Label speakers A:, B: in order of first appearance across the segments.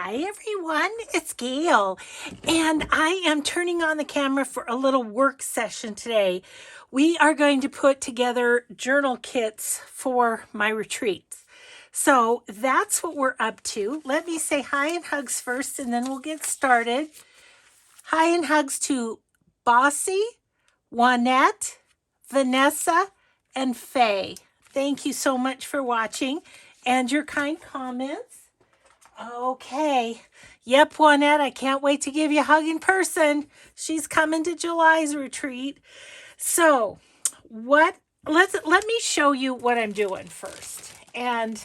A: Hi everyone, it's Gail, and I am turning on the camera for a little work session today. We are going to put together journal kits for my retreats. So that's what we're up to. Let me say hi and hugs first, and then we'll get started. Hi and hugs to Bossy, Juanette, Vanessa, and Faye. Thank you so much for watching and your kind comments. Okay. Yep, Juanette, I can't wait to give you a hug in person. She's coming to July's retreat. So, let me show you what I'm doing first. And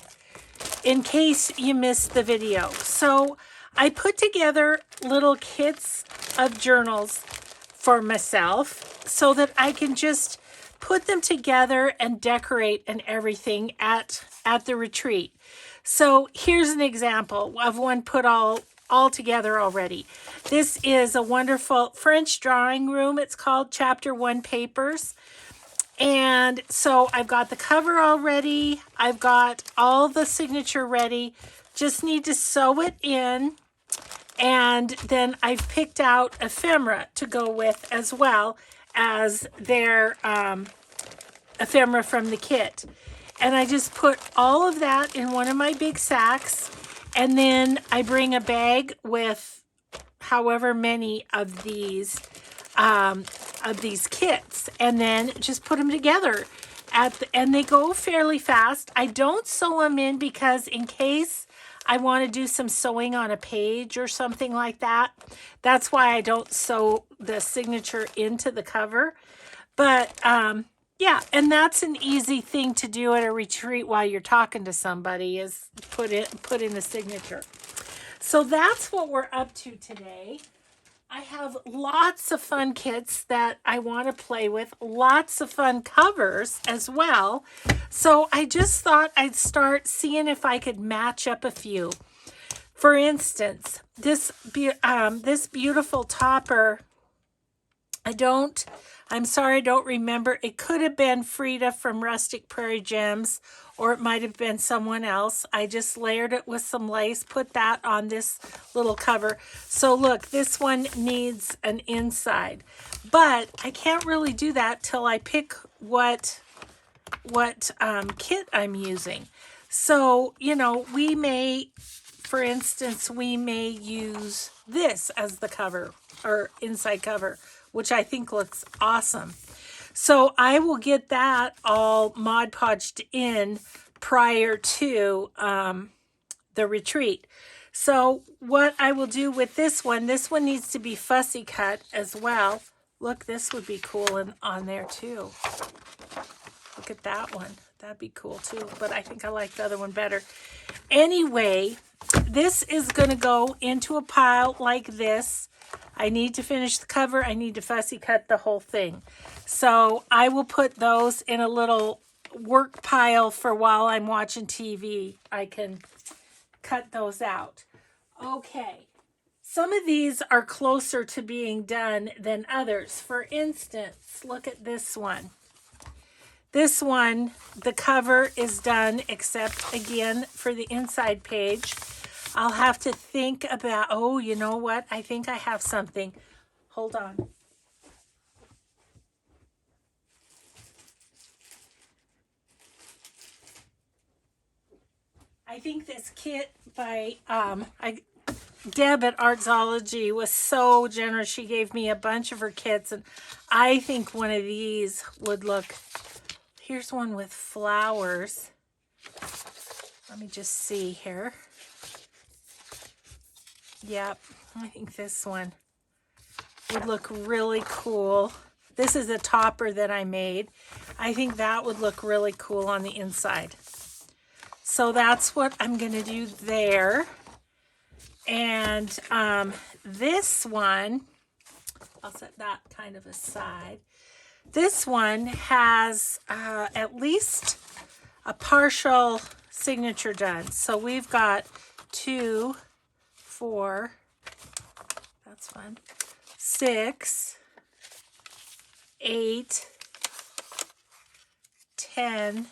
A: in case you missed the video. So, I put together little kits of journals for myself so that I can just put them together and decorate and everything at the retreat. So here's an example of one put all together already. This is a wonderful French drawing room. It's called Chapter 1 Papers. And so I've got the cover already. I've got all the signature ready. Just need to sew it in. And then I've picked out ephemera to go with as well as their ephemera from the kit. And I just put all of that in one of my big sacks. And then I bring a bag with however many of these kits. And then just put them together. And they go fairly fast. I don't sew them in because in case I want to do some sewing on a page or something like that. That's why I don't sew the signature into the cover. But yeah, and that's an easy thing to do at a retreat while you're talking to somebody is put in the signature. So that's what we're up to today. I have lots of fun kits that I want to play with, lots of fun covers as well. So I just thought I'd start seeing if I could match up a few. For instance, this beautiful topper, I'm sorry, I don't remember. It could have been Frida from Rustic Prairie Gems, or it might have been someone else. I just layered it with some lace, put that on this little cover. So look, this one needs an inside, but I can't really do that till I pick what kit I'm using. So, you know, for instance, we may use this as the cover or inside cover, which I think looks awesome. So I will get that all Mod Podged in prior to the retreat. So what I will do with this one needs to be fussy cut as well. Look, this would be cool on there too. Look at that one. That'd be cool too, but I think I like the other one better. Anyway, this is going to go into a pile like this. I need to finish the cover. I need to fussy cut the whole thing. So I will put those in a little work pile for while I'm watching TV. I can cut those out. Okay. Some of these are closer to being done than others. For instance, look at this one. This one, the cover is done except, again, for the inside page. I'll have to think about, oh, you know what? I think I have something. Hold on. I think this kit by Deb at Artsology was so generous. She gave me a bunch of her kits, and I think one of these would look... Here's one with flowers. Let me just see here. Yep, I think this one would look really cool. This is a topper that I made. I think that would look really cool on the inside. So that's what I'm going to do there. And this one, I'll set that kind of aside. This one has at least a partial signature done. So we've got 2, 4, that's fun, 6, 8, 10,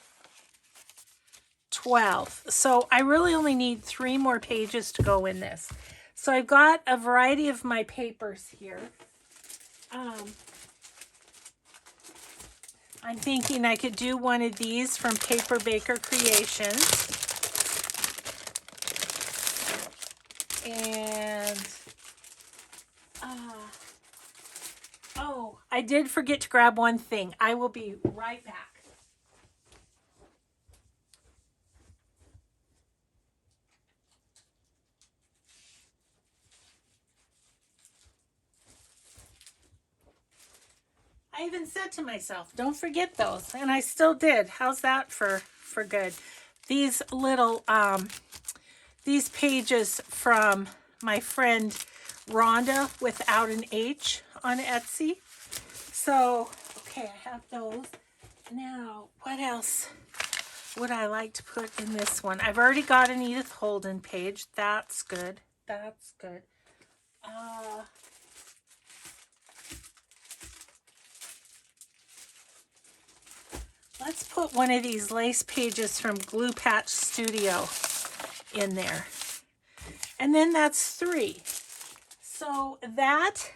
A: 12. So I really only need 3 more pages to go in this. So I've got a variety of my papers here. I'm thinking I could do one of these from Paper Baker Creations. And, oh, I did forget to grab one thing. I will be right back. I even said to myself, don't forget those. And I still did. How's that for good? These little, these pages from my friend Rhonda without an H on Etsy. So, okay, I have those. Now, what else would I like to put in this one? I've already got an Edith Holden page. That's good. That's good. Let's put one of these lace pages from Glue Patch Studio in there. And then that's 3. So that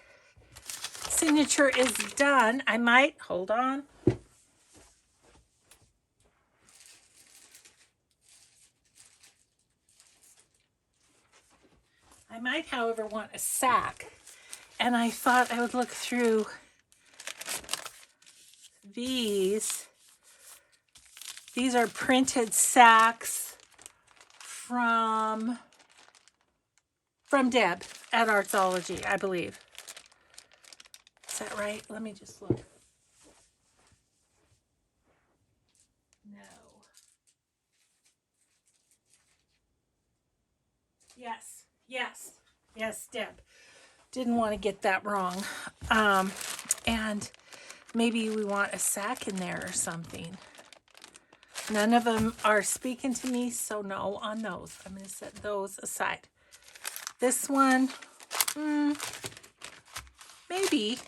A: signature is done. I might, hold on. I might, however, want a sack. And I thought I would look through these. These are printed sacks from Deb at Artsology, I believe. Is that right? Let me just look. No. Yes, Deb. Didn't want to get that wrong. And maybe we want a sack in there or something. None of them are speaking to me, so no on those. I'm going to set those aside. This one, maybe.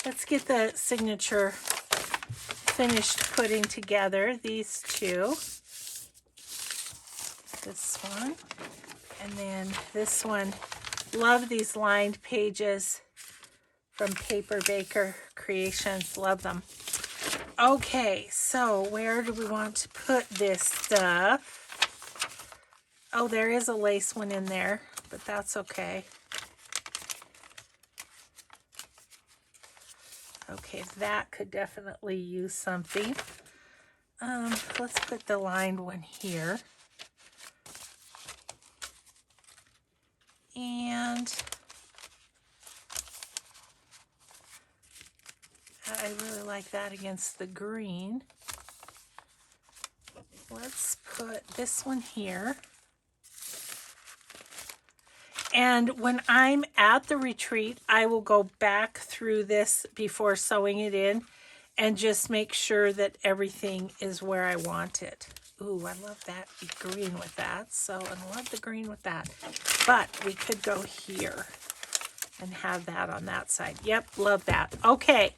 A: Let's get the signature finished putting together. These 2. This one. And then this one. Love these lined pages from Paper Baker Creations. Love them. Okay, so where do we want to put this stuff? Oh, there is a lace one in there, but that's okay. Okay, that could definitely use something. Let's put the lined one here. And I really like that against the green. Let's put this one here. And when I'm at the retreat, I will go back through this before sewing it in and just make sure that everything is where I want it. Ooh, I love that green with that. So, and I love the green with that. But we could go here and have that on that side. Yep, love that. Okay,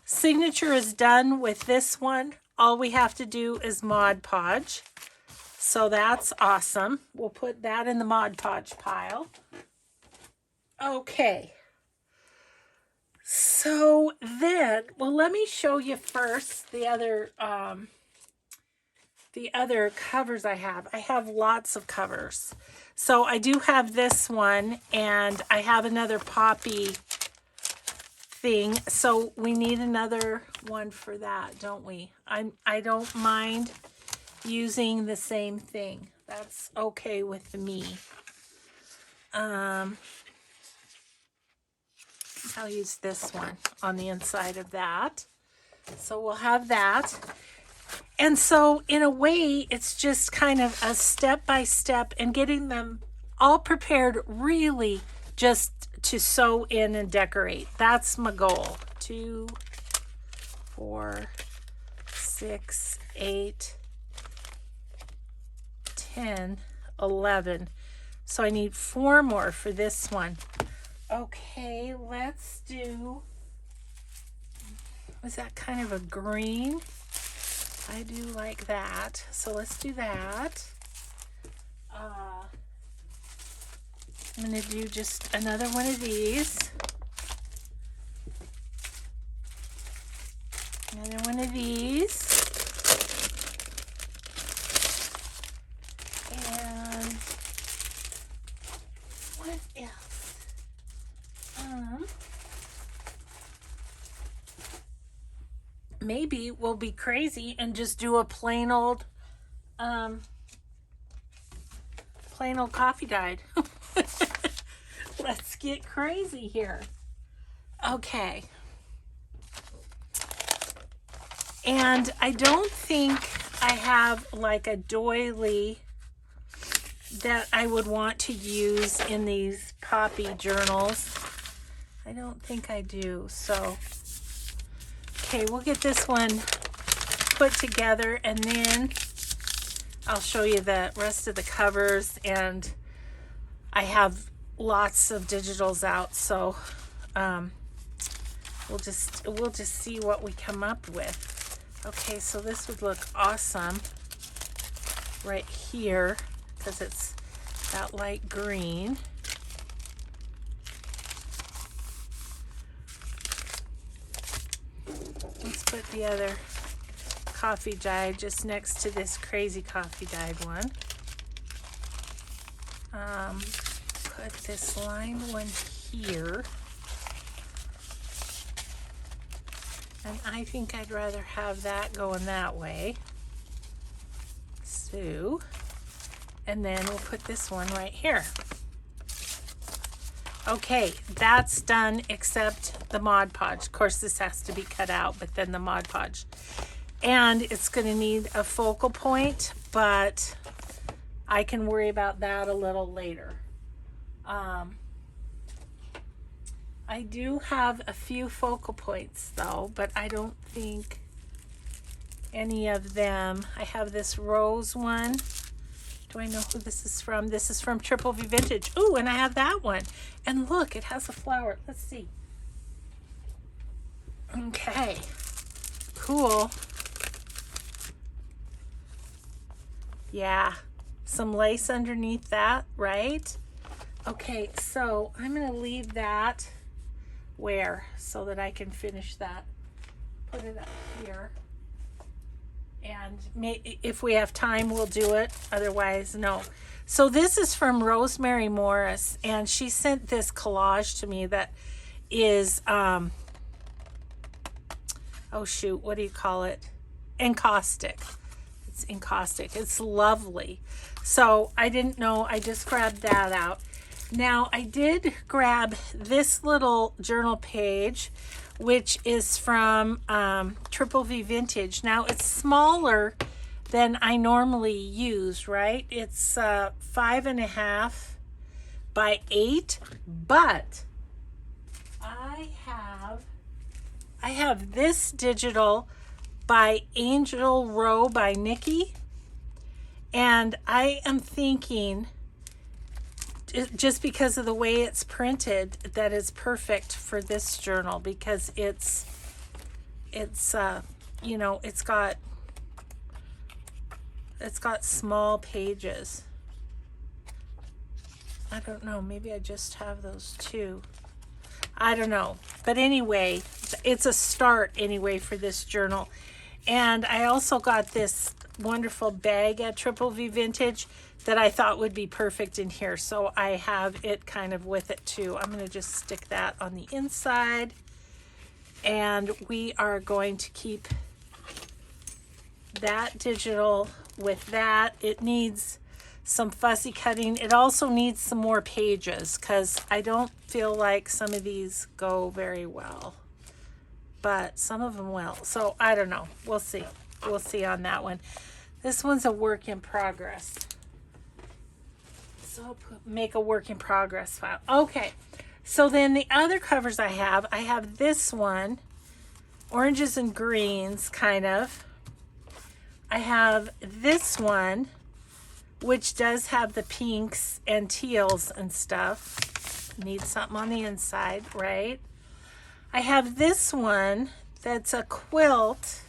A: signature is done with this one. All we have to do is Mod Podge. So that's awesome. We'll put that in the Mod Podge pile. Okay. So then, well, let me show you first the other covers I have. I have lots of covers. So I do have this one, and I have another poppy thing. So we need another one for that, don't we? I don't mind using the same thing. That's okay with me. I'll use this one on the inside of that. So we'll have that. And so in a way, it's just kind of a step-by-step and getting them all prepared really just to sew in and decorate. That's my goal. 2, 4, 6, 8, 10, 11. So I need 4 more for this one. Okay, let's do, was that kind of a green? I do like that. So let's do that. I'm going to do just another one of these. Another one of these. And what else? Maybe we'll be crazy and just do a plain old coffee dyed. Let's get crazy here. Okay. And I don't think I have like a doily that I would want to use in these poppy journals. I don't think I do. So, okay, we'll get this one put together and then I'll show you the rest of the covers. And I have lots of digitals out, so we'll just see what we come up with. Okay, so this would look awesome right here because it's that light green. Let's put the other coffee dyed just next to this crazy coffee dyed one. Put this lined one here. And I think I'd rather have that going that way. So, and then we'll put this one right here. Okay, that's done except the Mod Podge. Of course, this has to be cut out, but then the Mod Podge. And it's going to need a focal point, but I can worry about that a little later. I do have a few focal points though, but I don't think any of them. I have this rose one. Do I know who this is from? This is from Triple V Vintage. Ooh, and I have that one. And look, it has a flower. Let's see. Okay, cool. Yeah, some lace underneath that, right? Okay, so I'm gonna leave that where so that I can finish that. Put it up here. And if we have time, we'll do it. Otherwise, no. So this is from Rosemary Morris, and she sent this collage to me that is, oh shoot, what do you call it? Encaustic. It's encaustic. It's lovely. So I didn't know. I just grabbed that out. Now I did grab this little journal page, which is from Triple V Vintage. Now it's smaller than I normally use, right? It's 5.5 by 8, but I have this digital by Angel Row by Nikki, and I am thinking, just because of the way it's printed, that is perfect for this journal because it's you know, it's got small pages. I don't know, maybe I just have those two. I don't know, but anyway, it's a start anyway for this journal. And I also got this wonderful bag at Triple V Vintage that I thought would be perfect in here. So I have it kind of with it too. I'm going to just stick that on the inside. And we are going to keep that digital with that. It needs some fussy cutting. It also needs some more pages because I don't feel like some of these go very well. But some of them will. So I don't know. We'll see. We'll see on that one. This one's a work in progress. So I'll make a work in progress file. Okay, so then the other covers I have this one, oranges and greens, kind of. I have this one, which does have the pinks and teals and stuff. Need something on the inside, right? I have this one that's a quilt,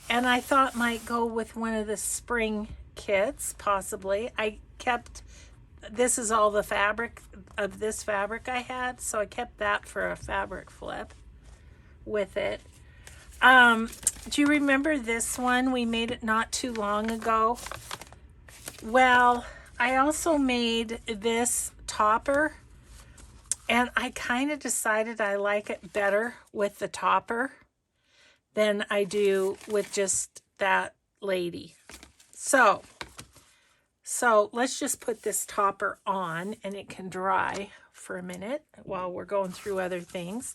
A: and I thought might go with one of the spring kits, possibly. I kept, this is all the fabric of this fabric I had, so I kept that for a fabric flip with it. Do you remember this one? We made it not too long ago. Well, I also made this topper, and I kind of decided I like it better with the topper than I do with just that lady. So let's just put this topper on and it can dry for a minute while we're going through other things.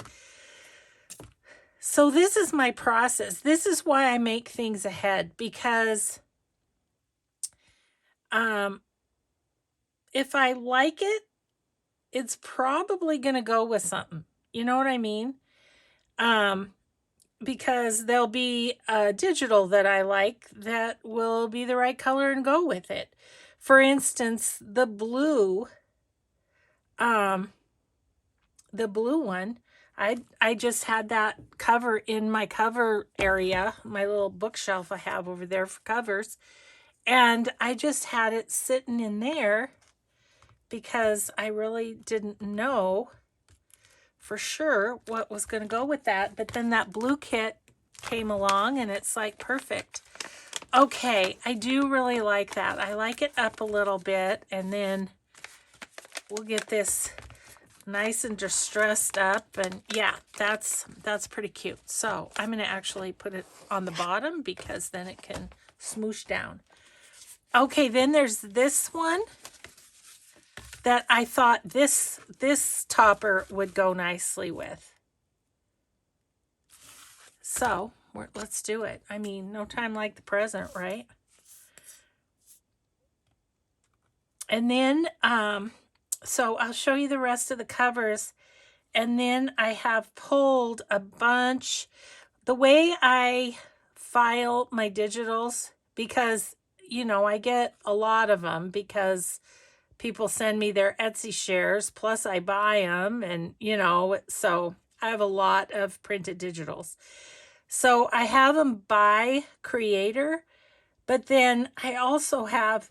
A: So this is my process. This is why I make things ahead, because if I like it, it's probably going to go with something. You know what I mean? Because there'll be a digital that I like that will be the right color and go with it. For instance, the blue one, I just had that cover in my cover area, my little bookshelf I have over there for covers, and I just had it sitting in there because I really didn't know for sure what was going to go with that. But then that blue kit came along and it's like perfect. Okay, I do really like that. I like it up a little bit, and then we'll get this nice and distressed up, and yeah, that's pretty cute. So I'm going to actually put it on the bottom because then it can smoosh down. Okay, then there's this one that I thought this topper would go nicely with. So let's do it. I mean, no time like the present, right? And then so I'll show you the rest of the covers. And then I have pulled a bunch. The way I file my digitals, because, you know, I get a lot of them because people send me their Etsy shares, plus I buy them, and, you know, so I have a lot of printed digitals. So I have them by creator, but then I also have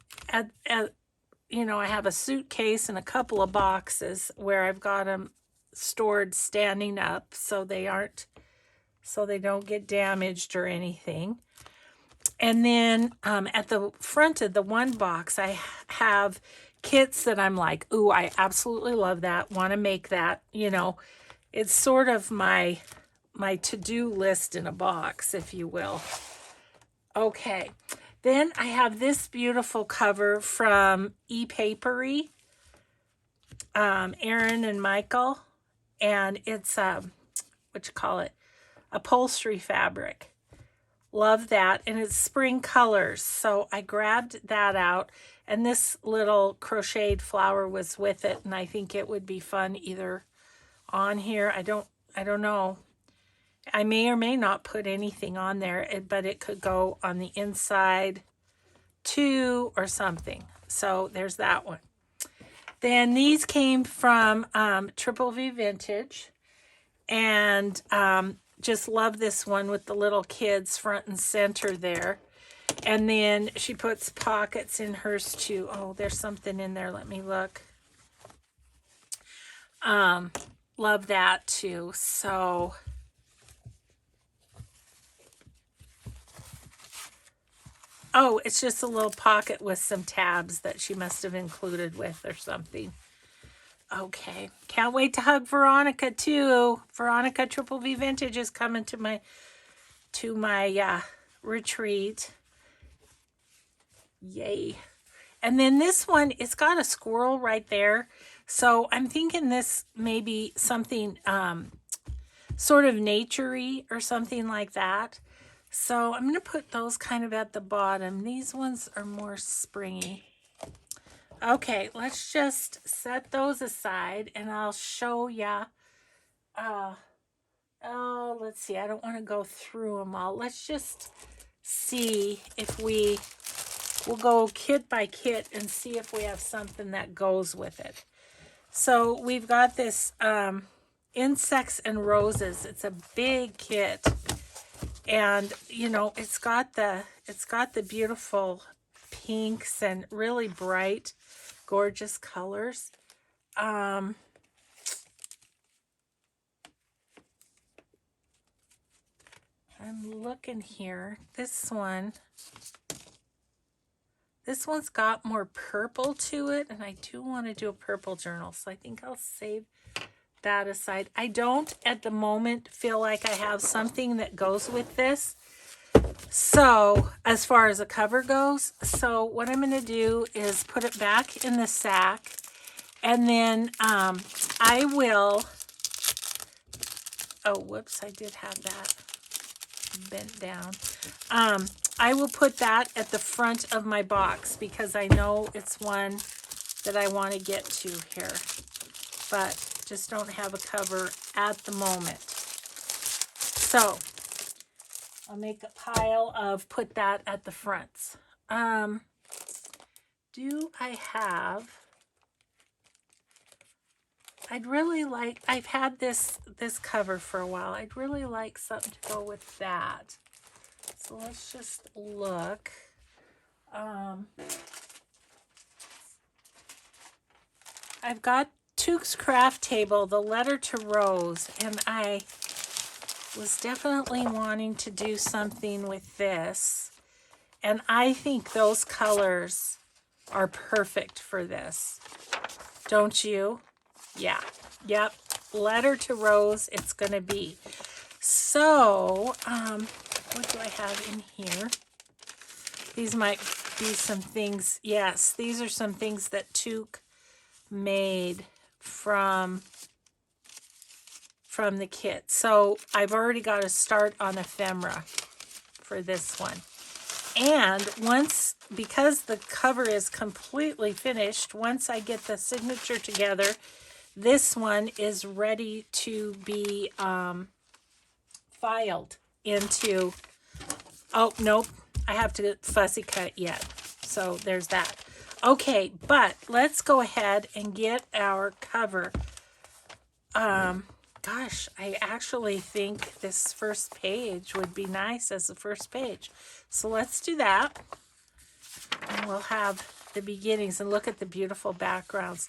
A: you know, I have a suitcase and a couple of boxes where I've got them stored standing up so they don't get damaged or anything. And then at the front of the one box, I have kits that I'm like, ooh, I absolutely love that, want to make that. You know, it's sort of my to-do list in a box, if you will. Okay. Then I have this beautiful cover from ePapery, Aaron and Michael, and it's what you call it, upholstery fabric. Love that, and it's spring colors. So I grabbed that out, and this little crocheted flower was with it, and I think it would be fun either on here. I don't know. I may or may not put anything on there, but it could go on the inside too or something. So there's that one. Then these came from Triple V Vintage, and just love this one with the little kids front and center there. And then she puts pockets in hers too. Oh, there's something in there. Let me look. Love that too. So oh, it's just a little pocket with some tabs that she must have included with or something. Okay, can't wait to hug Veronica too. Veronica Triple V Vintage is coming to my retreat. Yay. And then this one, it's got a squirrel right there. So I'm thinking this may be something sort of naturey or something like that. So I'm going to put those kind of at the bottom. These ones are more springy. Okay, let's just set those aside and I'll show ya. Oh, let's see. I don't want to go through them all. Let's just see if we'll go kit by kit and see if we have something that goes with it. So we've got this Insects and Roses. It's a big kit. And you know, it's got the beautiful pinks and really bright, gorgeous colors. I'm looking here. This one's got more purple to it, and I do want to do a purple journal, so I think I'll save that aside. I don't at the moment feel like I have something that goes with this, so as far as a cover goes. So what I'm going to do is put it back in the sack, and then I will, oh whoops, I did have that bent down. I will put that at the front of my box because I know it's one that I want to get to here, but just don't have a cover at the moment. So I'll make a pile of put that at the fronts. Do I have, I'd really like, I've had this cover for a while. I'd really like something to go with that. So let's just look. I've got Tuke's Craft Table, the Letter to Rose, and I was definitely wanting to do something with this. And I think those colors are perfect for this. Don't you? Yeah. Yep. Letter to Rose, it's going to be. So, what do I have in here? These might be some things. Yes, these are some things that Tuke made from the kit. So I've already got a start on ephemera for this one. And once, because the cover is completely finished, once I get the signature together, this one is ready to be filed into, oh, nope, I have to fussy cut yet. So there's that. Okay, but let's go ahead and get our cover. Gosh, I actually think this first page would be nice as the first page. So let's do that. And we'll have the beginnings and look at the beautiful backgrounds.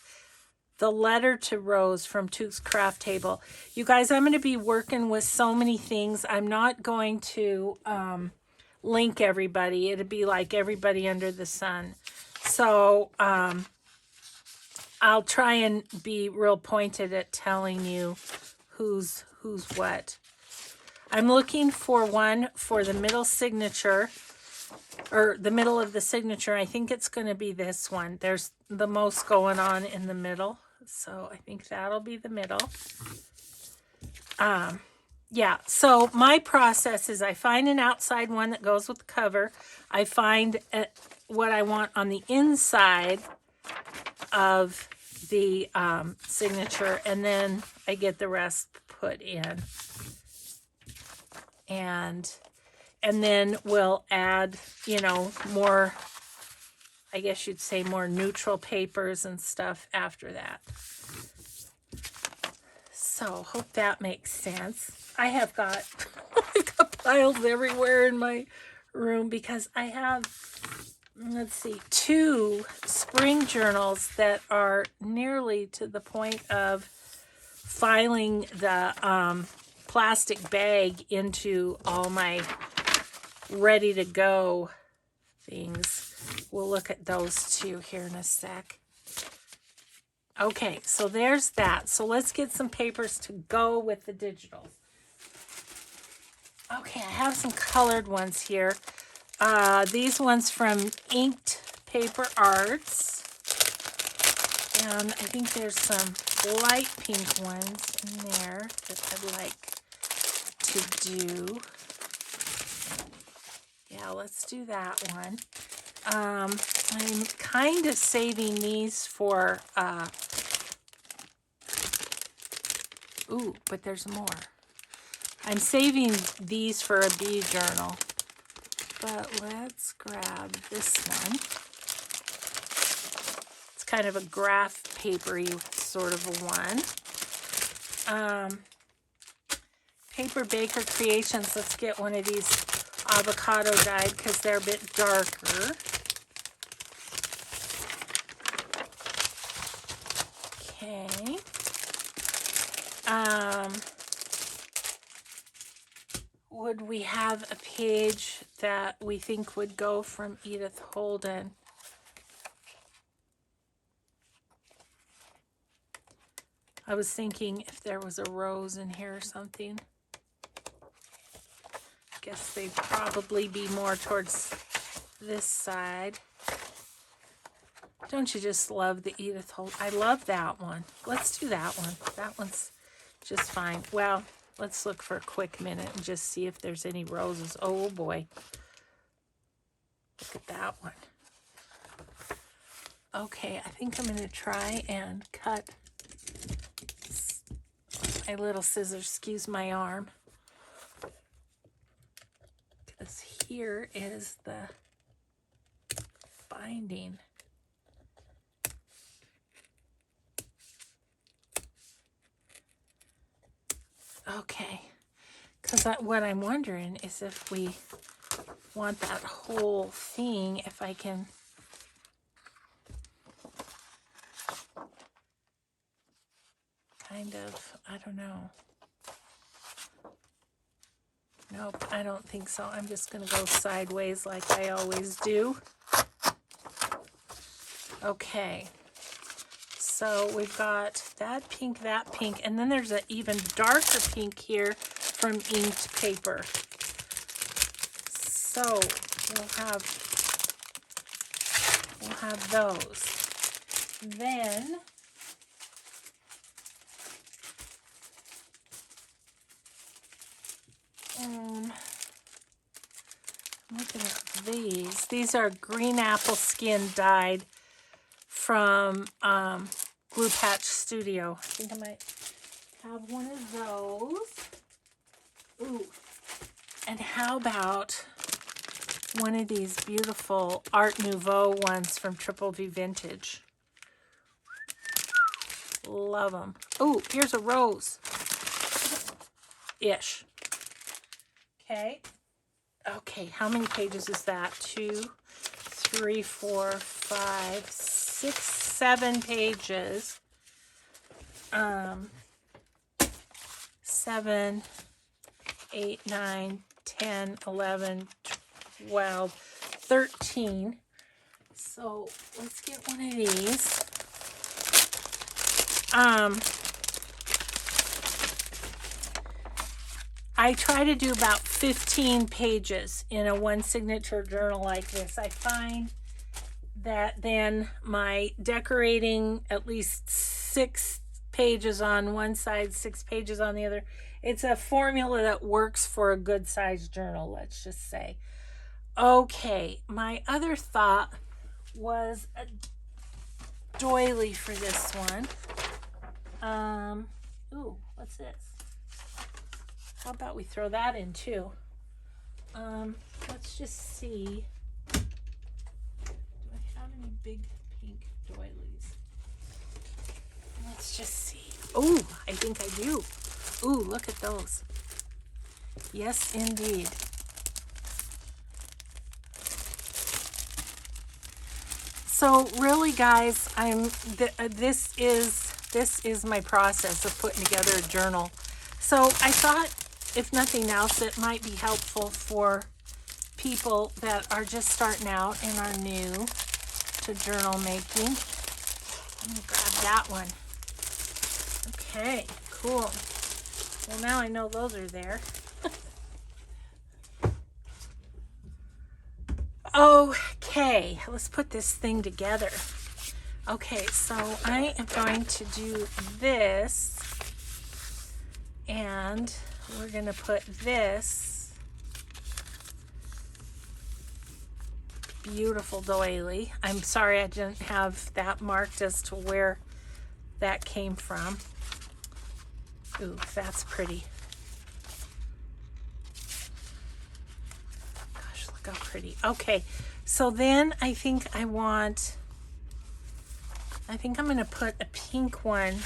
A: The Letter to Rose from Tuke's Craft Table. You guys, I'm going to be working with so many things. I'm not going to link everybody. It'd be like everybody under the sun. So I'll try and be real pointed at telling you who's what. I'm looking for one for the middle signature, or the middle of the signature. I think it's going to be this one. There's the most going on in the middle, so I think that'll be the middle. Yeah, so my process is I find an outside one that goes with the cover. I find what I want on the inside of the signature, and then I get the rest put in. And then we'll add, you know, more, I guess you'd say more neutral papers and stuff after that. So hope that makes sense. I have got, I've got piles everywhere in my room because I have, let's see, 2 spring journals that are nearly to the point of filing the plastic bag into all my ready to go things. We'll look at those 2 here in a sec. Okay, so there's that. So let's get some papers to go with the digitals. Okay, I have some colored ones here. These ones from Inked Paper Arts. And I think there's some light pink ones in there that I'd like to do. Yeah, let's do that one. I'm kind of saving these for, ooh, but there's more. I'm saving these for a bee journal. But let's grab this one. It's kind of a graph papery sort of a one. Paper Baker Creations. Let's get one of these avocado dyed because they're a bit darker. Okay. Would we have a page that we think would go from Edith Holden? I was thinking if there was a rose in here or something. Guess they'd probably be more towards this side. Don't you just love the Edith Holden? I love that one. Let's do that one. That one's just fine. Well, let's look for a quick minute and just see if there's any roses. Oh boy. Look at that one. Okay, I think I'm going to try and cut my little scissors. Excuse my arm. Because here is the binding. Okay, because what I'm wondering is if we want that whole thing, if I can kind of, I don't know. Nope, I don't think so. I'm just going to go sideways like I always do. Okay. So we've got that pink, and then there's an even darker pink here from inked paper. So we'll have those. Then I'm looking at these. These are green apple skin dyed from Glue Patch Studio. I think I might have one of those. Ooh. And how about one of these beautiful Art Nouveau ones from Triple V Vintage? Love them. Ooh, here's a rose. Ish. Okay. Okay, how many pages is that? 2, 3, 4, 5, 6, 7 pages. 7, 8, 9, 10, 11, 12, 13. So let's get one of these. I try to do about 15 pages in a one signature journal like this. I find that then my decorating at least 6 pages on one side, 6 pages on the other. It's a formula that works for a good sized journal, let's just say. Okay, my other thought was a doily for this one. Ooh, what's this? How about we throw that in too? Let's just see. Do I have any big pink doilies? Let's just see. Oh, I think I do. Ooh, look at those. Yes, indeed. So really, guys, this is my process of putting together a journal. So I thought, if nothing else, it might be helpful for people that are just starting out and are new to journal making. I'm gonna grab that one. Okay, cool. Well, now I know those are there. Okay, let's put this thing together. Okay, so I am going to do this, and we're going to put this beautiful doily. I'm sorry I didn't have that marked as to where that came from. Ooh, that's pretty. Gosh, look how pretty. Okay, so then I think I'm going to put a pink one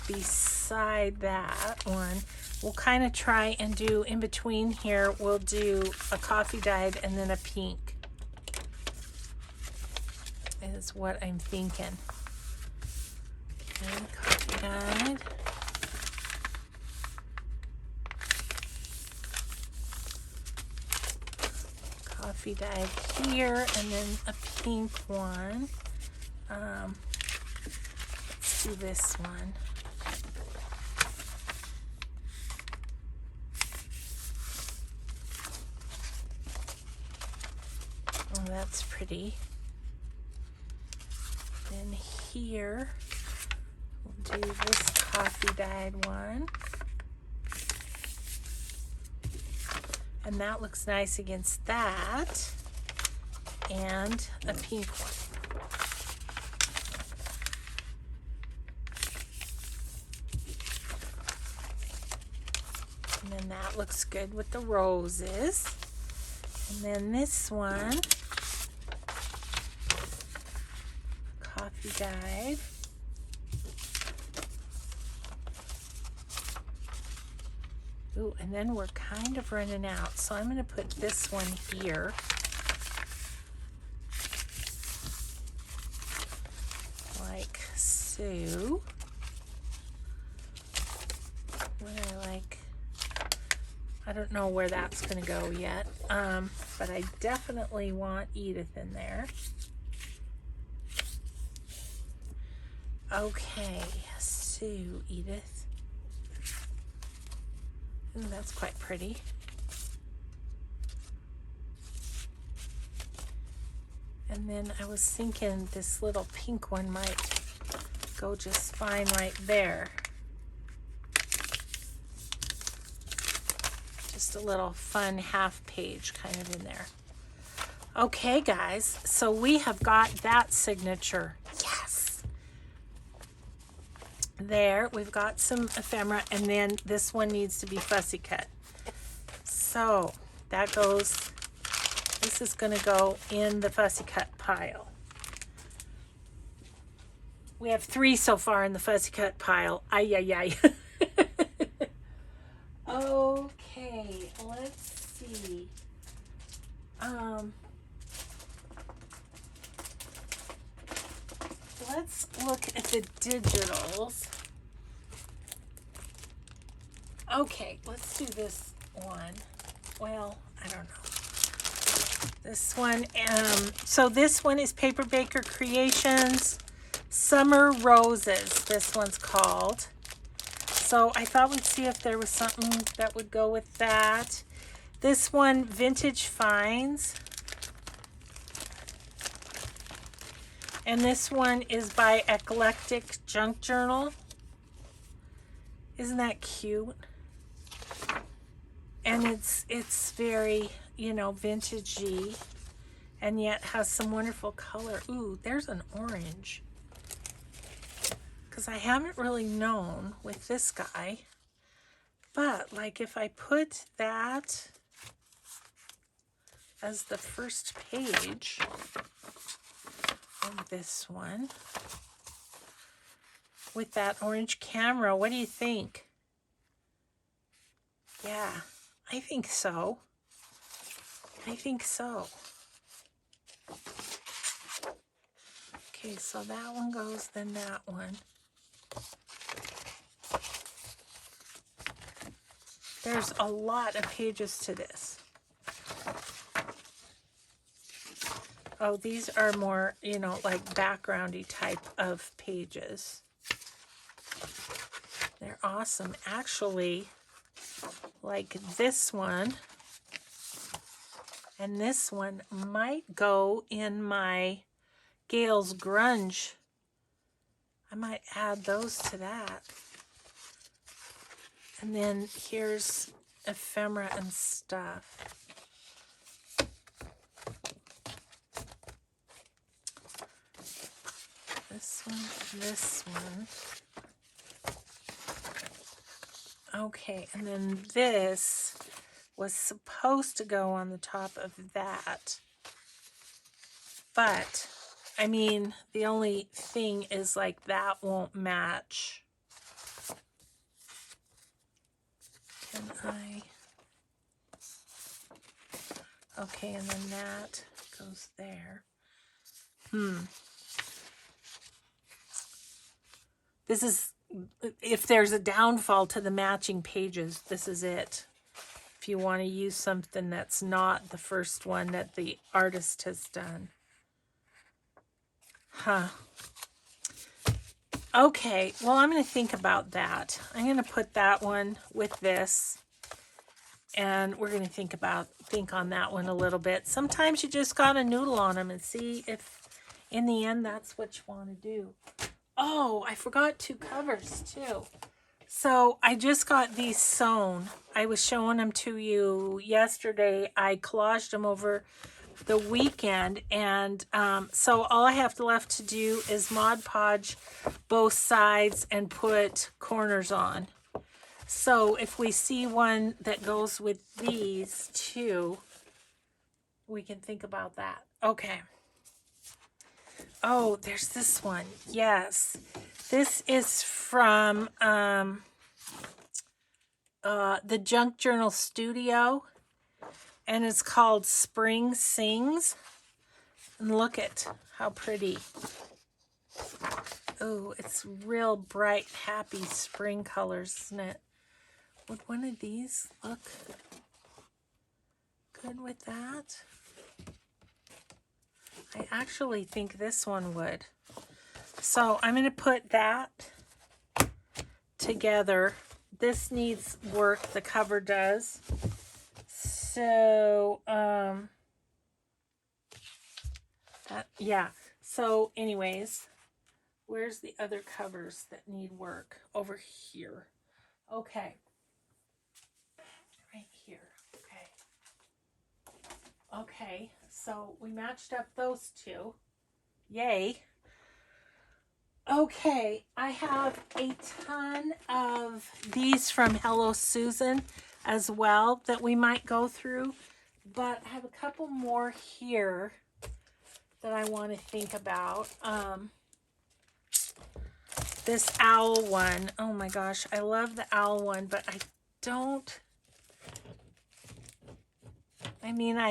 A: beside beside that one. We'll kind of try and do in between here, we'll do a coffee dyed and then a pink is what I'm thinking. Okay, coffee dyed. Coffee dyed here and then a pink one. Let's do this one. Oh, that's pretty. Then here, we'll do this coffee dyed one. And that looks nice against that. And a pink one. And then that looks good with the roses. And then this one, coffee dyed. Ooh, and then we're kind of running out, so I'm going to put this one here. Like so. What I like, I don't know where that's going to go yet, but I definitely want Edith in there. Okay, so Edith. Ooh, that's quite pretty. And then I was thinking this little pink one might go just fine right there. Just a little fun half page kind of in there. Okay, guys, so we have got that signature. Yes! There, we've got some ephemera, and then this one needs to be fussy cut. So that goes, this is going to go in the fussy cut pile. We have 3 so far in the fussy cut pile. Ay, ay, ay. Okay, let's see. Let's look at the digitals. Okay, let's do this one. Well, I don't know. This one, so this one is Paper Baker Creations Summer Roses, this one's called. So I thought we'd see if there was something that would go with that. This one, Vintage Finds. And this one is by Eclectic Junk Journal. Isn't that cute? And it's very, you know, vintagey, and yet has some wonderful color. Ooh, there's an orange. Because I haven't really known with this guy. But, like, if I put that as the first page of this one with that orange camera, what do you think? Yeah, I think so. I think so. Okay, so that one goes, then that one. There's a lot of pages to this. Oh, these are more, you know, like backgroundy type of pages. They're awesome. Actually, like this one and this one might go in my Gail's Grunge. I might add those to that. And then here's ephemera and stuff. This one, this one. Okay, and then this was supposed to go on the top of that. But, I mean, the only thing is like that won't match Can I? Okay, and then that goes there. This is, if there's a downfall to the matching pages, this is it. If you want to use something that's not the first one that the artist has done. Huh. Okay, well, I'm going to think about that. I'm going to put that one with this. And we're going to think on that one a little bit. Sometimes you just got to noodle on them and see if in the end that's what you want to do. Oh, I forgot 2 covers too. So I just got these sewn. I was showing them to you yesterday. I collaged them over the weekend, and so all I have left to do is Mod Podge both sides and put corners on. So if we see one that goes with these two, we can think about that. Okay. Oh, there's this one. Yes. This is from the Junk Journal Studio, and it's called Spring Sings. And look at how pretty. Oh, it's real bright, happy spring colors, isn't it? Would one of these look good with that? I actually think this one would. So I'm going to put that together. This needs work, the cover does. So, yeah. So anyways, where's the other covers that need work? Over here. Okay. Right here. Okay. Okay. So we matched up those 2. Yay. Okay, I have a ton of these from Hello Susan as well that we might go through, but I have a couple more here that I want to think about. This owl one, oh my gosh, I love the owl one, but I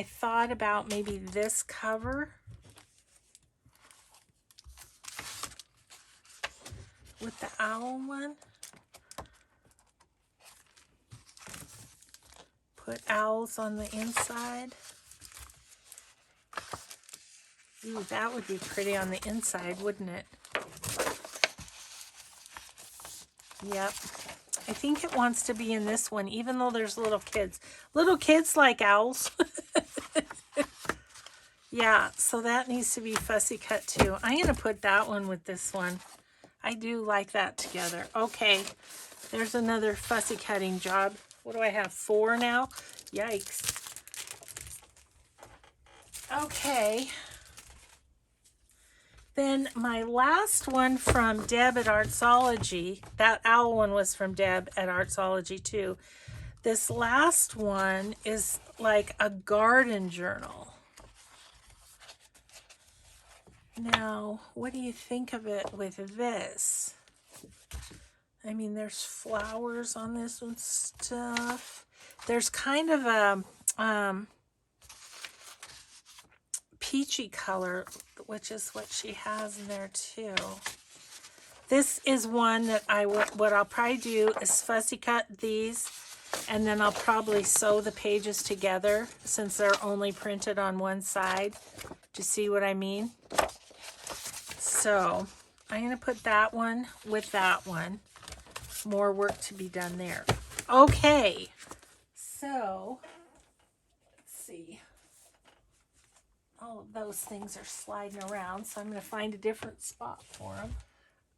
A: thought about maybe this cover with the owl one. Put owls on the inside. Ooh, that would be pretty on the inside, wouldn't it? Yep. I think it wants to be in this one, even though there's little kids. Little kids like owls. Yeah, so that needs to be fussy cut too. I'm going to put that one with this one. I do like that together. Okay, there's another fussy cutting job. What do I have? 4 now? Yikes. Okay. Then my last one from Deb at Artsology, that owl one was from Deb at Artsology too. This last one is like a garden journal. Now, what do you think of it with this? I mean, there's flowers on this and stuff. There's kind of a peachy color, which is what she has in there too. This is one that what I'll probably do is fussy cut these, and then I'll probably sew the pages together since they're only printed on one side. Do you see what I mean? So I'm going to put that one with that one. More work to be done there. Okay, so let's see. All of those things are sliding around, so I'm going to find a different spot for them.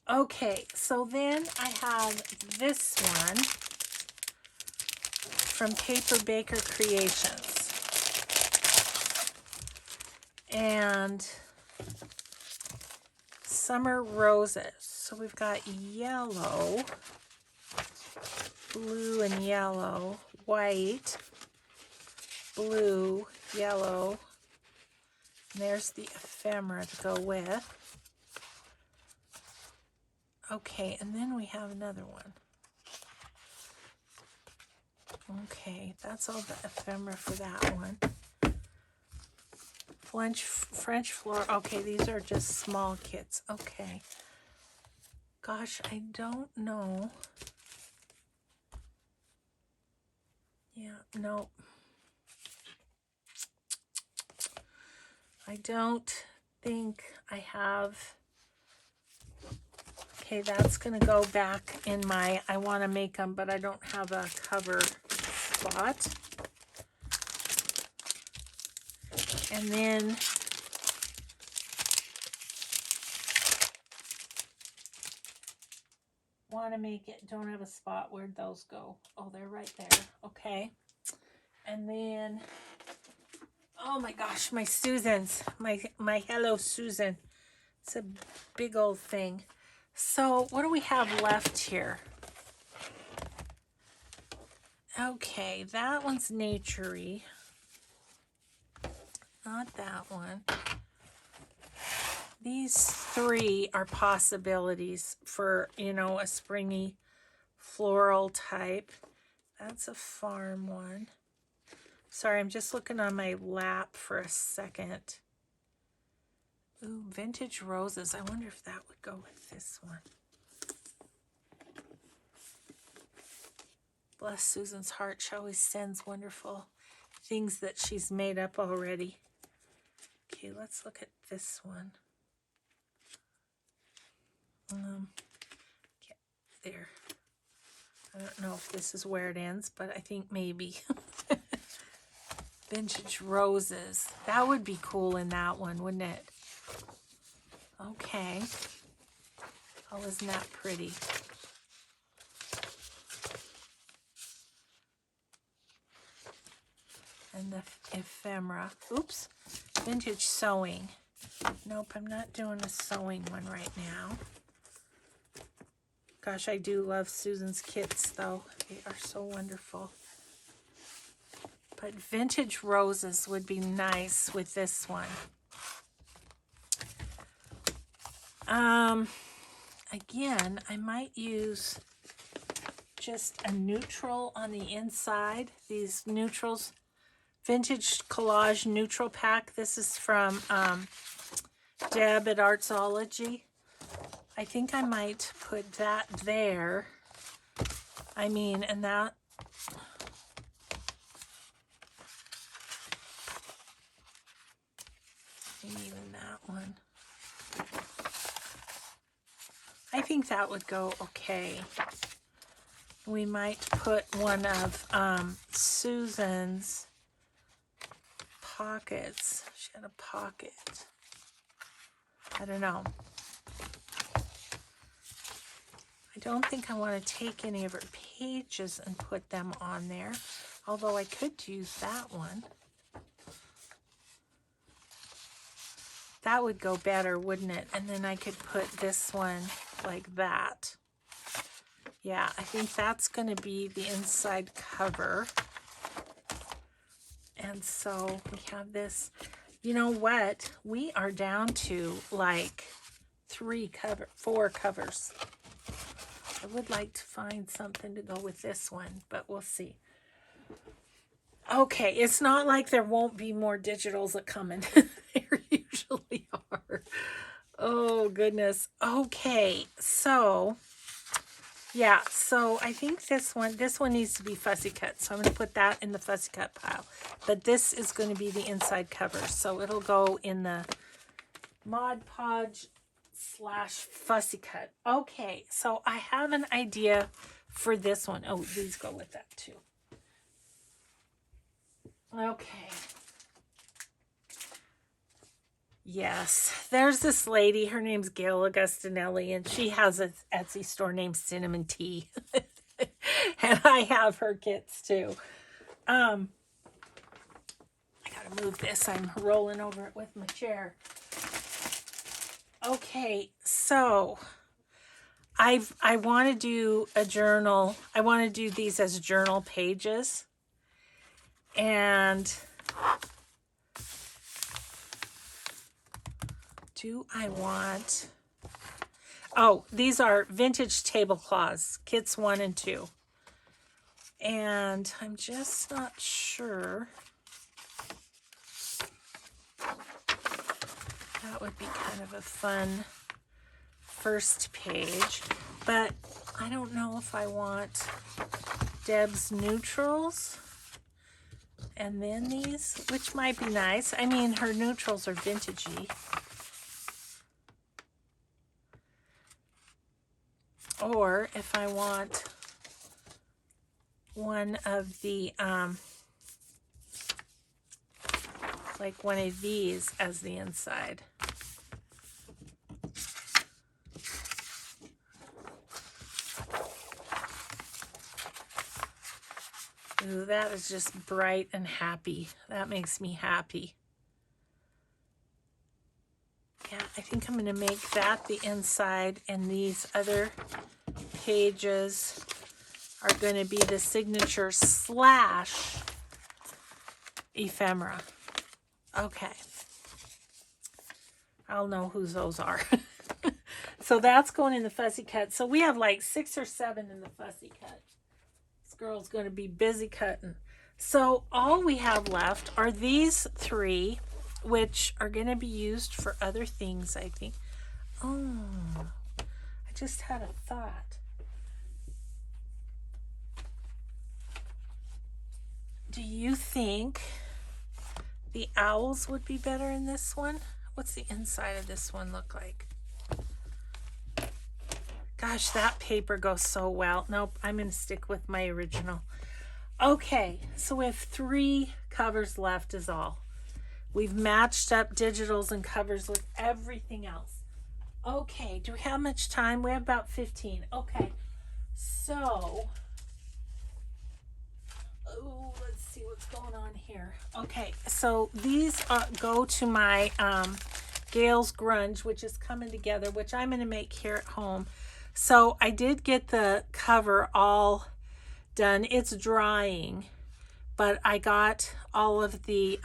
A: Okay, so then I have this one from Paper Baker Creations. And Summer Roses. So we've got yellow, blue and yellow, white, blue, yellow. And there's the ephemera to go with. Okay, and then we have another one. Okay, that's all the ephemera for that one. French floral. Okay, these are just small kits. Okay. Gosh, I don't know. Yeah, no. I don't think I have. Okay, that's going to go back in my, I want to make them, but I don't have a cover spot. And then want to make it, don't have a spot. Where'd those go? Oh, they're right there. Okay. And then, oh my gosh, my Susans, my Hello Susan. It's a big old thing. So what do we have left here? Okay, that one's naturey. Not that one. These three are possibilities for, you know, a springy floral type. That's a farm one. Sorry, I'm just looking on my lap for a second. Ooh, vintage roses. I wonder if that would go with this one. Bless Susan's heart. She always sends wonderful things that she's made up already. Okay, let's look at this one. There. I don't know if this is where it ends, but I think maybe. Vintage roses. That would be cool in that one, wouldn't it? Okay. Oh, isn't that pretty? And the ephemera. Oops. Vintage sewing. Nope, I'm not doing a sewing one right now. Gosh, I do love Susan's kits, though. They are so wonderful. But vintage roses would be nice with this one. Again, I might use just a neutral on the inside. These neutrals, vintage collage neutral pack. This is from Deb at Artsology. I think I might put that there. I mean, and that, maybe even that one. I think that would go okay. We might put one of Susan's pockets. She had a pocket. I don't know. I don't think I want to take any of her pages and put them on there, although I could use that one. That would go better, wouldn't it? And then I could put this one like that. Yeah, I think that's going to be the inside cover. And so we have this. You know what? We are down to like 4 covers. I would like to find something to go with this one, but we'll see. Okay, it's not like there won't be more digitals that come in. There usually are. Oh, goodness. Okay, so, yeah, so I think this one needs to be fussy cut. So I'm going to put that in the fussy cut pile. But this is going to be the inside cover. So it'll go in the Mod Podge / fussy cut. Okay, so I have an idea for this one. Oh, these go with that too. Okay. Yes, there's this lady. Her name's Gail Augustinelli, and she has an Etsy store named Cinnamon Tea. And I have her kits too. I gotta move this. I'm rolling over it with my chair. Okay, so I want to do a journal. I want to do these as journal pages. And do I want... Oh, these are vintage tablecloths, kits 1 and 2. And I'm just not sure. That would be kind of a fun first page, but I don't know if I want Deb's neutrals and then these, which might be nice. I mean, her neutrals are vintagey. Or if I want one of the, like one of these as the inside. Ooh, that is just bright and happy. That makes me happy. Yeah, I think I'm going to make that the inside, and these other pages are going to be the signature slash ephemera. Okay. I'll know whose those are. So that's going in the fussy cut. So we have like 6 or 7 in the fussy cut. This girl's going to be busy cutting. So all we have left are these 3, which are going to be used for other things, I think. Oh, I just had a thought. Do you think the owls would be better in this one? What's the inside of this one look like? Gosh, that paper goes so well. Nope, I'm going to stick with my original. Okay, so we have 3 covers left is all. We've matched up digitals and covers with everything else. Okay, do we have much time? We have about 15. Okay, so, let's see what's going on here. Okay, so these go to my Gail's Grunge, which is coming together, which I'm going to make here at home. So I did get the cover all done. It's drying, but I got all of the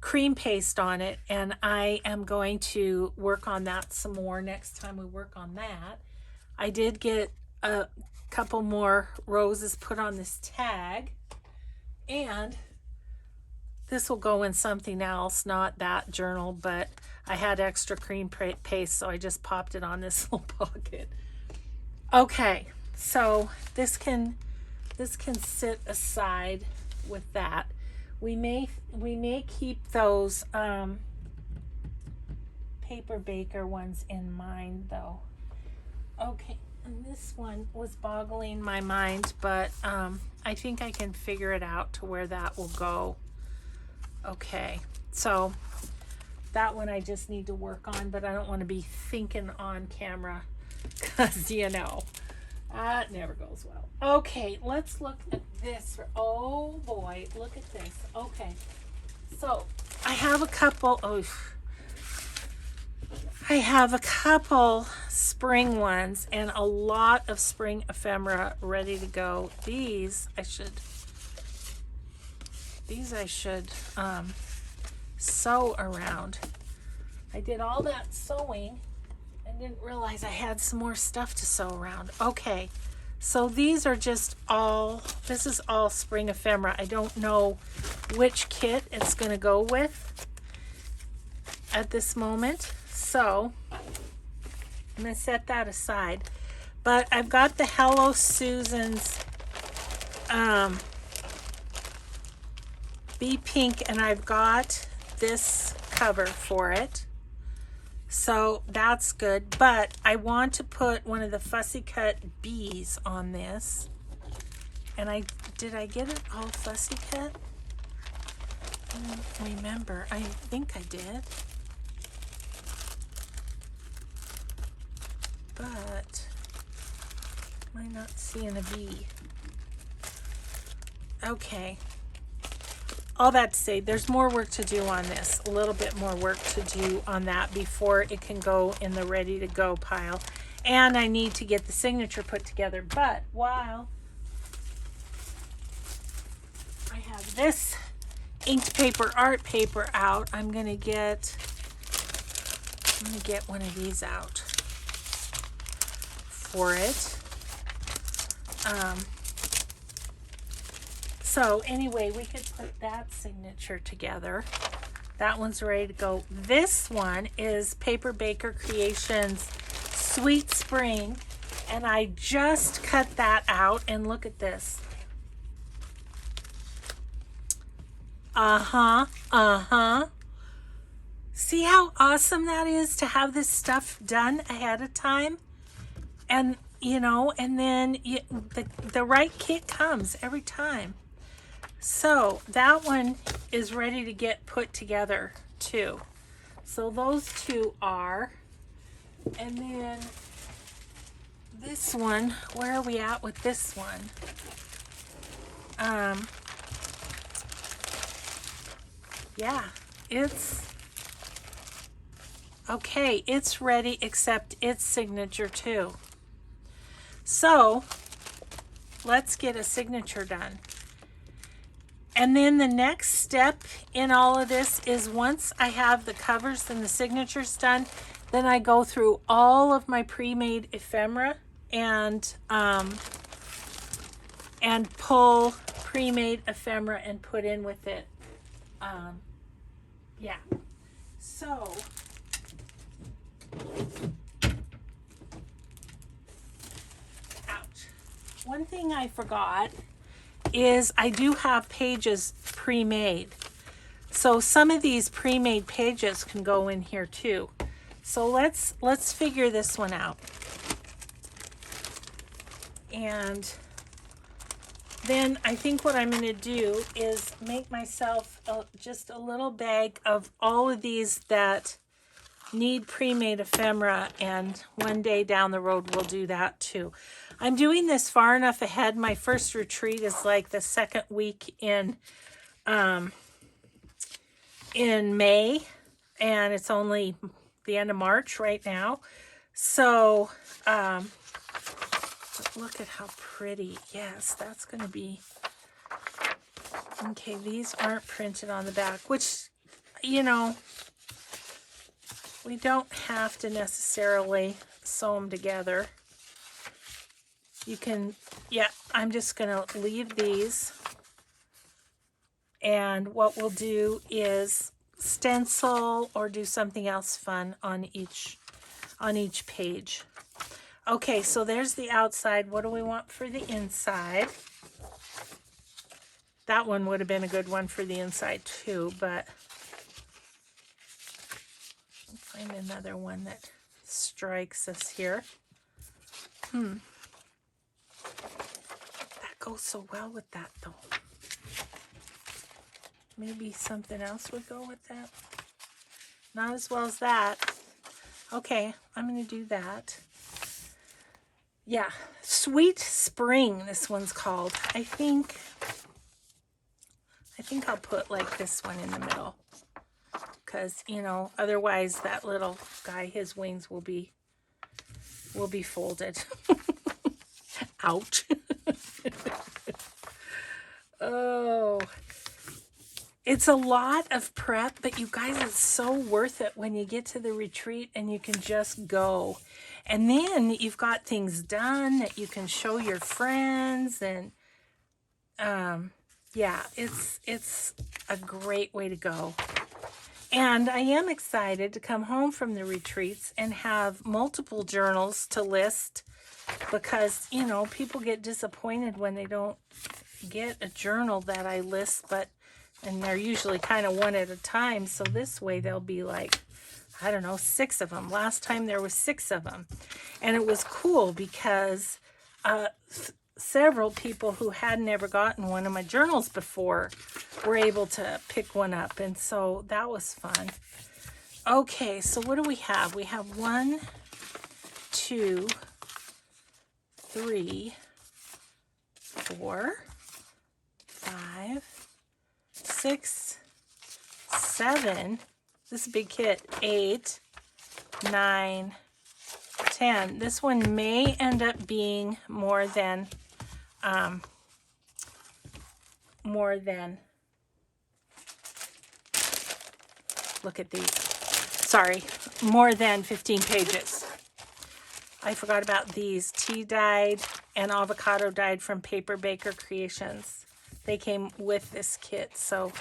A: cream paste on it, and I am going to work on that some more next time we work on that. I did get a couple more roses put on this tag, and this will go in something else, not that journal, but I had extra cream paste, so I just popped it on this little pocket. Okay, so this can sit aside with that. We may keep those paper baker ones in mind though. Okay, and this one was boggling my mind, but I think I can figure it out to where that will go. Okay, so that one I just need to work on, but I don't want to be thinking on camera because, you know, that never goes well. Okay, let's look at this. Oh boy, look at this. Okay, so I have a couple spring ones and a lot of spring ephemera ready to go. These I should sew around. I did all that sewing and didn't realize I had some more stuff to sew around. Okay, so these are just this is all spring ephemera. I don't know which kit it's going to go with at this moment, so I'm going to set that aside. But I've got the Hello Susan's Be Pink, and I've got this cover for it, so that's good. But I want to put one of the fussy cut bees on this, and did I get it all fussy cut? I don't remember. I think I did, but am I not seeing a bee? Okay. All that to say, there's more work to do on this, a little bit more work to do on that before it can go in the ready to go pile. And I need to get the signature put together. But while I have this inked paper, art paper out, I'm gonna get one of these out for it. So anyway, we could put that signature together. That one's ready to go. This one is Paper Baker Creations Sweet Spring, and I just cut that out, and look at this. See how awesome that is to have this stuff done ahead of time? And, you know, and then the right kit comes every time. So that one is ready to get put together too. So those two are. And then this one, where are we at with this one? Yeah, it's okay. It's ready, except its signature too. So let's get a signature done. And then the next step in all of this is once I have the covers and the signatures done, then I go through all of my pre-made ephemera and pull pre-made ephemera and put in with it. Yeah. So ouch. One thing I forgot is I do have pages pre-made. So some of these pre-made pages can go in here too. So let's figure this one out. And then I think what I'm going to do is make myself just a little bag of all of these that need pre-made ephemera, and one day down the road we'll do that too. I'm doing this far enough ahead. My first retreat is like the second week in May, and it's only the end of March right now. So look at how pretty. Yes, that's going to be okay. These aren't printed on the back, which, you know, we don't have to necessarily sew them together. You can, yeah, I'm just going to leave these. And what we'll do is stencil or do something else fun on each page. Okay, so there's the outside. What do we want for the inside? That one would have been a good one for the inside too, but I'll find another one that strikes us here. That goes so well with that though. Maybe something else would go with that. Not as well as that. Okay, I'm going to do that. Yeah, Sweet Spring, this one's called. I think I'll put like this one in the middle. Because, you know, otherwise that little guy, his wings will be folded. Ouch. Oh. It's a lot of prep, but you guys, it's so worth it when you get to the retreat and you can just go. And then you've got things done that you can show your friends, and yeah, it's a great way to go. And I am excited to come home from the retreats and have multiple journals to list, because, you know, people get disappointed when they don't get a journal that I list, and they're usually kind of one at a time. So this way they'll be like, I don't know, 6 of them. Last time there was 6 of them. And it was cool because several people who hadn't ever gotten one of my journals before were able to pick one up. And so that was fun. Okay, so what do we have? We have 1, 2, 3, 4, 5, 6, 7, this is a big kit, 8, 9, 10. This one may end up being more than look at these. Sorry, more than 15 pages. I forgot about these. Tea dyed and avocado dyed from Paper Baker Creations. They came with this kit, so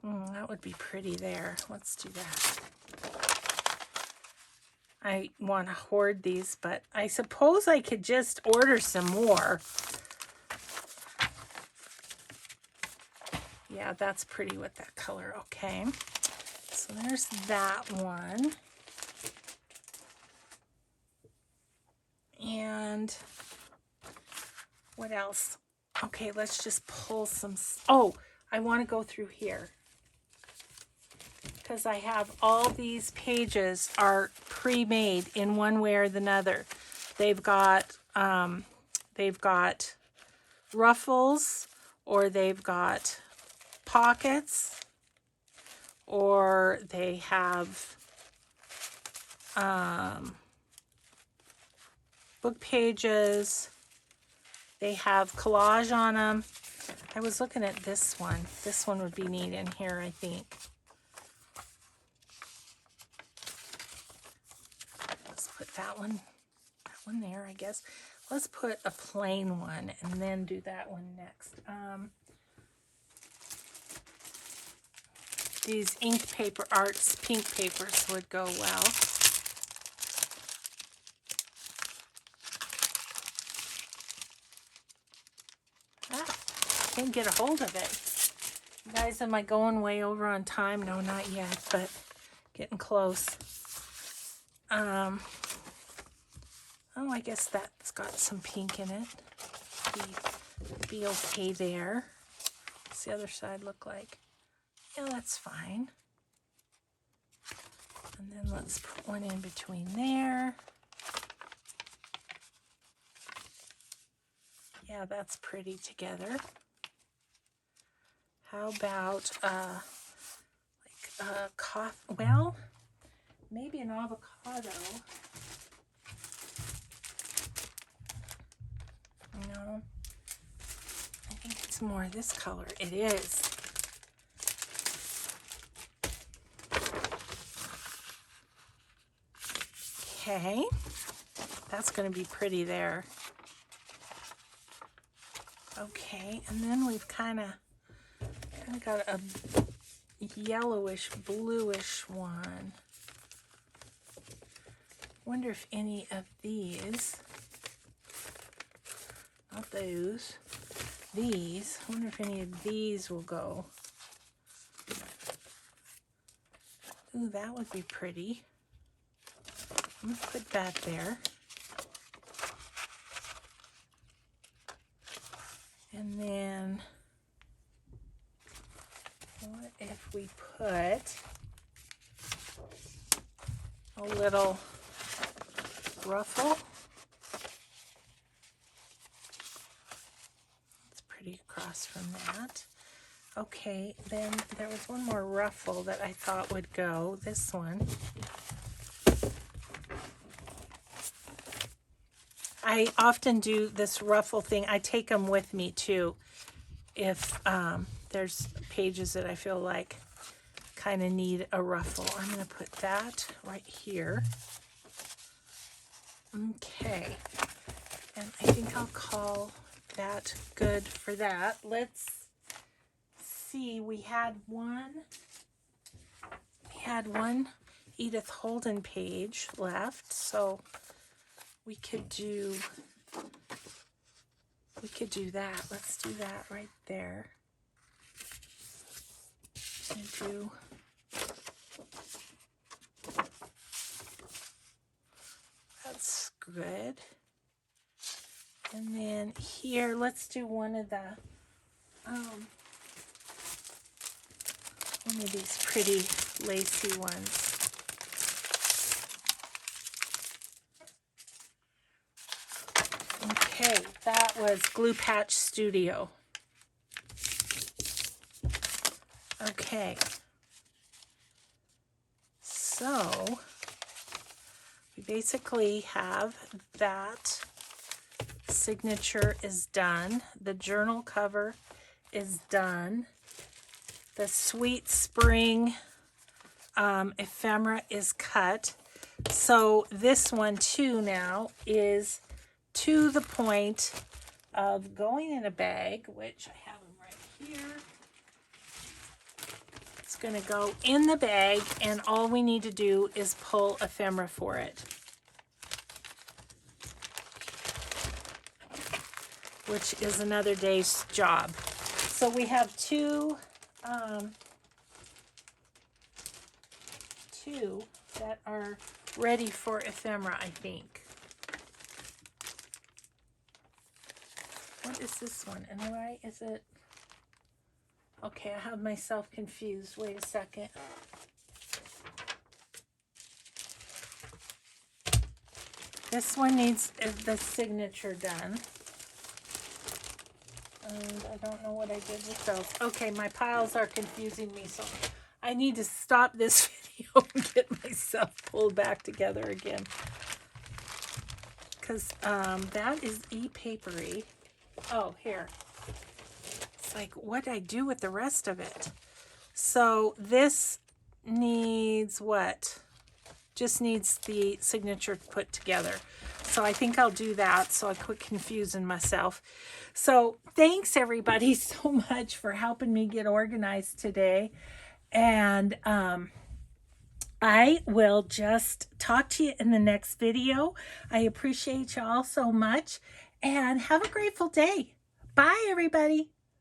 A: that would be pretty there. Let's do that. I want to hoard these, but I suppose I could just order some more. Yeah, that's pretty with that color. Okay, so there's that one. And what else? Okay, let's just pull some. Oh, I want to go through here, because I have all these pages are pre-made in one way or another. They've got ruffles, or they've got pockets, or they have book pages. They have collage on them. I was looking at this one. This one would be neat in here, I think. Let's put that one there, I guess. Let's put a plain one and then do that one next. These ink paper arts, pink papers would go well. Can't get a hold of it. You guys, am I going way over on time? No, not yet, but getting close. Oh, I guess that's got some pink in it. Be okay there. What's the other side look like? Yeah, that's fine. And then let's put one in between there. Yeah, that's pretty together. How about coffee? Well, maybe an avocado. No, I think it's more this color. It is. Okay, that's going to be pretty there. Okay, and then we've kind of got a yellowish, bluish one. Wonder if any of these, not those, these, wonder if any of these will go. Ooh, that would be pretty. I'm gonna put that there. And then, what if we put a little ruffle? It's pretty across from that. Okay, then there was one more ruffle that I thought would go. This one. I often do this ruffle thing. I take them with me too. If there's pages that I feel like kind of need a ruffle. I'm going to put that right here. Okay. And I think I'll call that good for that. Let's see. We had one Edith Holden page left, so we could do that. Let's do that right there. And do that's good. And then here, let's do one of these pretty lacy ones. Okay, that was Glue Patch Studio. Okay, so we basically have that. Signature is done. The journal cover is done. The Sweet Spring ephemera is cut. So this one too now is to the point of going in a bag, which I have them right here. It's going to go in the bag, and all we need to do is pull ephemera for it, which is another day's job. So we have two that are ready for ephemera, I think. What is this one? Am I right? Is it? Okay, I have myself confused. Wait a second. This one needs the signature done. And I don't know what I did with those. Okay, my piles are confusing me, so I need to stop this video and get myself pulled back together again. Because that is e-papery. Oh, here. It's like, what did I do with the rest of it? So this needs what? Just needs the signature put together. So I think I'll do that so I quit confusing myself. So thanks everybody so much for helping me get organized today. And I will just talk to you in the next video. I appreciate you all so much, and have a grateful day. Bye everybody.